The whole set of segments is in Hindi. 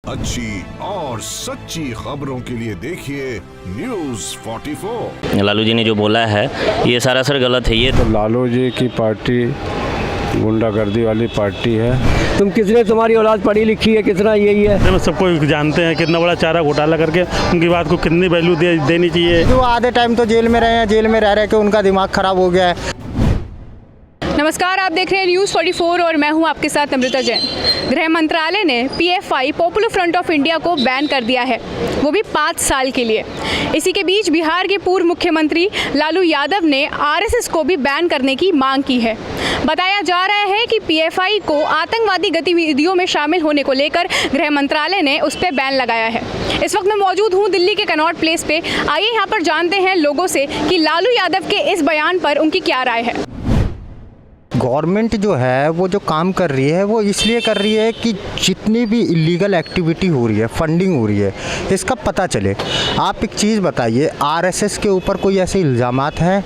अच्छी और सच्ची खबरों के लिए देखिए News 44। लालू जी ने जो बोला है ये सरासर गलत है। ये तो लालू जी की पार्टी गुंडागर्दी वाली पार्टी है। तुम कितने, तुम्हारी औलाद पढ़ी लिखी है, कितना यही है। सबको जानते हैं कितना बड़ा चारा घोटाला करके उनकी बात को कितनी वैल्यू देनी चाहिए। जो आधे टाइम तो जेल में रहे हैं, जेल में रह के उनका दिमाग खराब हो गया है। नमस्कार, आप देख रहे हैं न्यूज़ 44 और मैं हूं आपके साथ अमृता जैन। गृह मंत्रालय ने PFI popular front of India को बैन कर दिया है, वो भी 5 साल के लिए। इसी के बीच बिहार के पूर्व मुख्यमंत्री लालू यादव ने आरएसएस को भी बैन करने की मांग की है। बताया जा रहा है कि पीएफआई को आतंकवादी गतिविधियों में शामिल होने को लेकर गृह मंत्रालय ने उस पर बैन लगाया है। इस वक्त मैं मौजूद हूँ दिल्ली के कनॉट प्लेस पे। आइए यहाँ पर जानते हैं लोगों से कि लालू यादव के इस बयान पर उनकी क्या राय है। गवर्नमेंट जो है वो जो काम कर रही है वो इसलिए कर रही है कि जितनी भी इलीगल एक्टिविटी हो रही है, फंडिंग हो रही है, इसका पता चले। आप एक चीज़ बताइए, आरएसएस के ऊपर कोई ऐसे इल्ज़ामात हैं?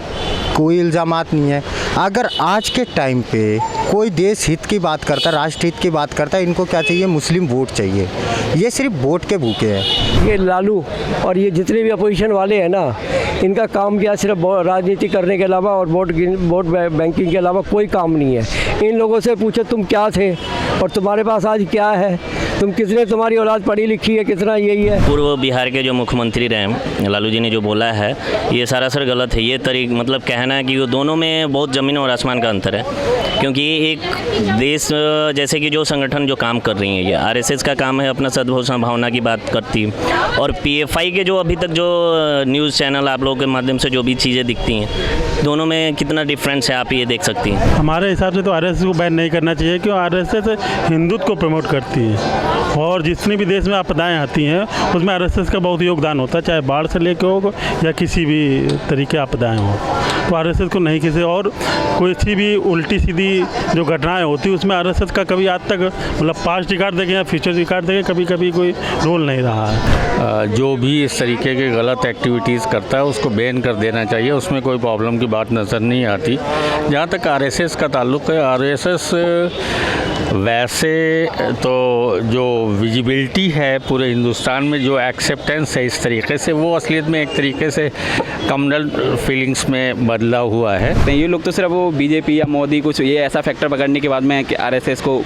कोई इल्ज़ामात नहीं है। अगर आज के टाइम पे कोई देश हित की बात करता है, राष्ट्र हित की बात करता है, इनको क्या चाहिए? मुस्लिम वोट चाहिए। ये सिर्फ वोट के भूखे हैं। ये लालू और ये जितने भी अपोजिशन वाले हैं ना, इनका काम क्या, सिर्फ राजनीति करने के अलावा और वोट बैंकिंग के अलावा कोई काम नहीं है। इन लोगों से पूछो तुम क्या थे और तुम्हारे पास आज क्या है, तुम कितने, तुम्हारी औलाद पढ़ी लिखी है, कितना यही है। पूर्व बिहार के जो मुख्यमंत्री रहे लालू जी ने जो बोला है ये सरासर गलत है। ये मतलब कहना है कि वो दोनों में बहुत ज़मीन और आसमान का अंतर है। क्योंकि एक देश जैसे कि जो संगठन जो काम कर रही है, ये आरएसएस का काम है अपना सद्भाव संभावना की बात करती है, और पीएफआई के जो अभी तक जो न्यूज़ चैनल आप लोगों के माध्यम से जो भी चीज़ें दिखती हैं, दोनों में कितना डिफरेंस है आप ये देख सकती हैं। हमारे हिसाब से तो आरएसएस को बैन नहीं करना चाहिए, क्योंकि आरएसएस हिंदुत्व को प्रमोट करती है और जितनी भी देश में आपदाएं आती हैं उसमें आरएसएस का बहुत योगदान होता है, चाहे बाढ़ से लेकर हो या किसी भी तरीके आपदाएं हो। तो आरएसएस को नहीं किसी और कोई सी भी उल्टी सीधी जो घटनाएं होती है उसमें आरएसएस का कभी आज तक मतलब पास्ट रिकॉर्ड देखें या फ्यूचर रिकॉर्ड देखें, कभी कभी कोई रोल नहीं रहा है। जो भी इस तरीके के गलत एक्टिविटीज़ करता है उसको बैन कर देना चाहिए, उसमें कोई प्रॉब्लम की बात नज़र नहीं आती। जहाँ तक आरएसएस का ताल्लुक़ है, आरएसएस वैसे तो जो विजिबिलिटी है पूरे हिंदुस्तान में, जो एक्सेप्टेंस है इस तरीके से, वो असलियत में एक तरीके से कम्युनल फीलिंग्स में बदला हुआ है। ये लोग तो सिर्फ वो बीजेपी या मोदी कुछ ये ऐसा फैक्टर पकड़ने के बाद में कि आरएसएस को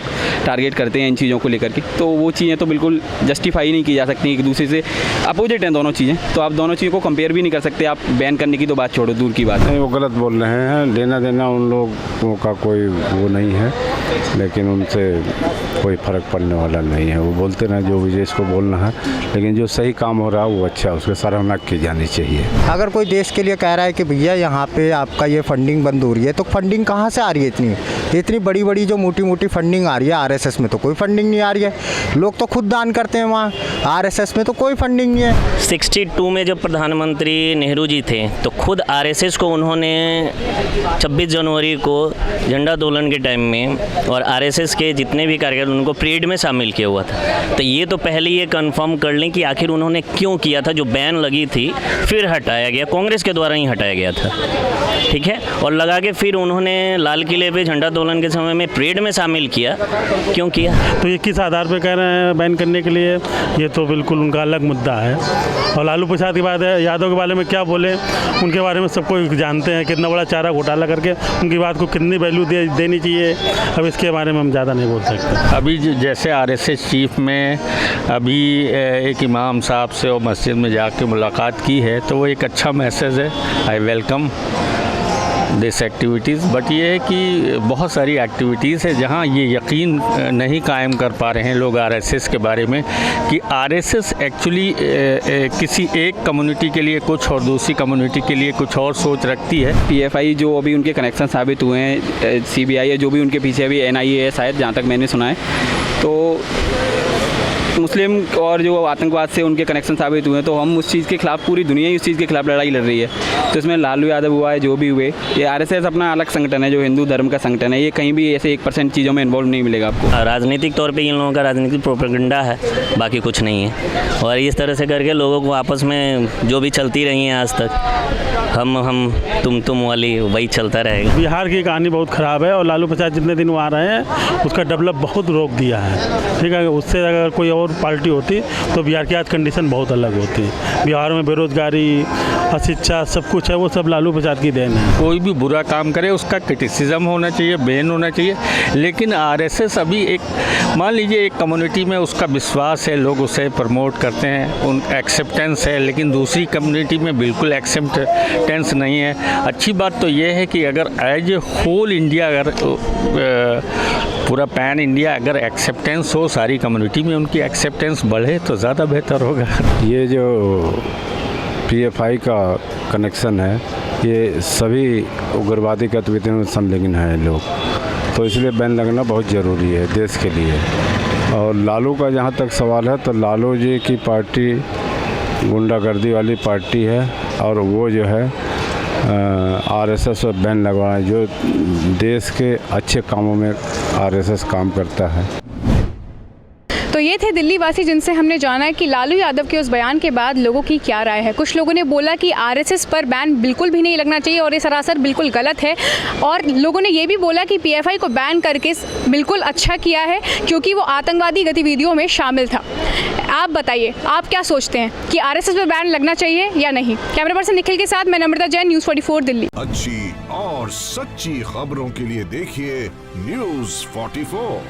टारगेट करते हैं इन चीज़ों को लेकर के, तो वो चीज़ें तो बिल्कुल जस्टिफाई नहीं की जा सकती, एक दूसरे से अपोजिट हैं दोनों चीज़ें। तो आप दोनों चीज़ों को कंपेयर भी नहीं कर सकते। आप बैन करने की तो बात छोड़ो, दूर की बात है। नहीं, वो गलत बोल रहे हैं। लेना देना उन लोगों का कोई वो नहीं है, लेकिन उनसे कोई फ़र्क पड़ने वाला नहीं है। वो बोलते ना जो विजय को बोलना है, लेकिन जो सही काम हो रहा है वो अच्छा, उसकी सराहना की जानी चाहिए। अगर कोई देश के लिए कह रहा है कि भैया यहाँ पे आपका ये फंडिंग बंद हो रही है, तो फंडिंग कहाँ से आ रही है? इतनी बड़ी बड़ी जो मोटी मोटी फंडिंग आ रही है, आरएसएस में तो कोई फंडिंग नहीं आ रही है। लोग तो खुद दान करते हैं वहाँ, आरएसएस में तो कोई फंडिंग नहीं है। 62 में जब प्रधानमंत्री नेहरू जी थे तो खुद आरएसएस को उन्होंने 26 जनवरी को झंडा तोलन के टाइम में और आरएसएस के जितने भी कार्यकर्ता उनको परेड में शामिल किया हुआ था। तो ये तो पहले ये कंफर्म कर लें कि आखिर उन्होंने क्यों किया था। जो बैन लगी थी फिर हटाया गया, कांग्रेस के द्वारा ही हटाया गया था, ठीक है, और लगा के फिर उन्होंने लाल किले पे झंडा तोलन के समय में परेड में शामिल किया। क्यों किया? तो ये किस आधार पर कह रहे हैं बैन करने के लिए? ये तो बिल्कुल उनका अलग मुद्दा है। और लालू प्रसाद के बाद यादव के बारे में क्या बोले, उनके बारे में सबको जानते हैं कितना बड़ा चारा घोटाला करके उनकी बात को कितनी वैल्यू देनी चाहिए। अब इसके बारे में हम ज़्यादा नहीं बोल सकते। अभी जैसे आरएसएस चीफ में अभी एक इमाम साहब से और मस्जिद में जाके मुलाकात की है, तो वो एक अच्छा मैसेज है। I welcome this activities. But ये है कि बहुत सारी एक्टिविटीज़ है जहाँ ये यकीन नहीं कायम कर पा रहे हैं लोग आरएसएस के बारे में कि आरएसएस एक्चुअली किसी एक कम्युनिटी के लिए कुछ और दूसरी कम्युनिटी के लिए कुछ और सोच रखती है। पीएफआई जो अभी उनके कनेक्शन साबित हुए हैं, सीबीआई है जो भी उनके पीछे अभी एनआईए है शायद, जहाँ तक मैंने सुना है, तो मुस्लिम और जो आतंकवाद से उनके कनेक्शन साबित हुए हैं, तो हम उस चीज़ के खिलाफ, पूरी दुनिया ही उस चीज़ के खिलाफ लड़ाई लड़ रही है। तो इसमें लालू यादव हुआ है, जो भी हुए, ये आरएसएस अपना अलग संगठन है, जो हिंदू धर्म का संगठन है। ये कहीं भी ऐसे 1% चीज़ों में इन्वॉल्व नहीं मिलेगा आपको। राजनीतिक तौर पे इन लोगों का राजनीतिक प्रोपेगेंडा है, बाकी कुछ नहीं है। और इस तरह से करके लोगों को आपस में जो भी चलती रही है आज तक, हम तुम वाली वही चलता रहेगा। बिहार की कहानी बहुत ख़राब है और लालू प्रसाद जितने दिन वहाँ रहे हैं उसका डेवलप बहुत रोक दिया है, ठीक है। उससे अगर कोई और और पार्टी होती तो बिहार की आज कंडीशन बहुत अलग होती। बिहार में बेरोजगारी, अशिक्षा सब कुछ है, वो सब लालू प्रसाद की देन है। कोई भी बुरा काम करे उसका क्रिटिसिज्म होना चाहिए, बैन होना चाहिए। लेकिन आरएसएस अभी एक, मान लीजिए एक कम्युनिटी में उसका विश्वास है, लोग उसे प्रमोट करते हैं, उन एक्सेप्टेंस है, लेकिन दूसरी कम्युनिटी में बिल्कुल एक्सेप्टेंस नहीं है। अच्छी बात तो ये है कि अगर एज ए होल इंडिया, अगर पूरा पैन इंडिया अगर एक्सेप्टेंस हो सारी कम्युनिटी में, उनकी एक्सेप्टेंस बढ़े तो ज़्यादा बेहतर होगा। ये जो पीएफआई का कनेक्शन है, ये सभी उग्रवादी गतिविधियों में संलग्न है लोग, तो इसलिए बैन लगना बहुत ज़रूरी है देश के लिए। और लालू का जहाँ तक सवाल है, तो लालू जी की पार्टी गुंडागर्दी वाली पार्टी है, और वो जो है आरएसएस पर बैन लगवाना, जो देश के अच्छे कामों में आरएसएस काम करता है। तो ये थे दिल्ली वासी जिनसे हमने जाना है कि लालू यादव के उस बयान के बाद लोगों की क्या राय है। कुछ लोगों ने बोला कि आरएसएस पर बैन बिल्कुल भी नहीं लगना चाहिए और ये सरासर बिल्कुल गलत है, और लोगों ने ये भी बोला कि पीएफआई को बैन करके बिल्कुल अच्छा किया है क्योंकि वो आतंकवादी गतिविधियों में शामिल था। आप बताइए, आप क्या सोचते हैं कि आरएसएस पर बैन लगना चाहिए या नहीं? कैमरा पर्सन निखिल के साथ मैं नम्रता जैन, न्यूज़ 44 दिल्ली। अच्छी और सच्ची खबरों के लिए देखिए न्यूज़ 44।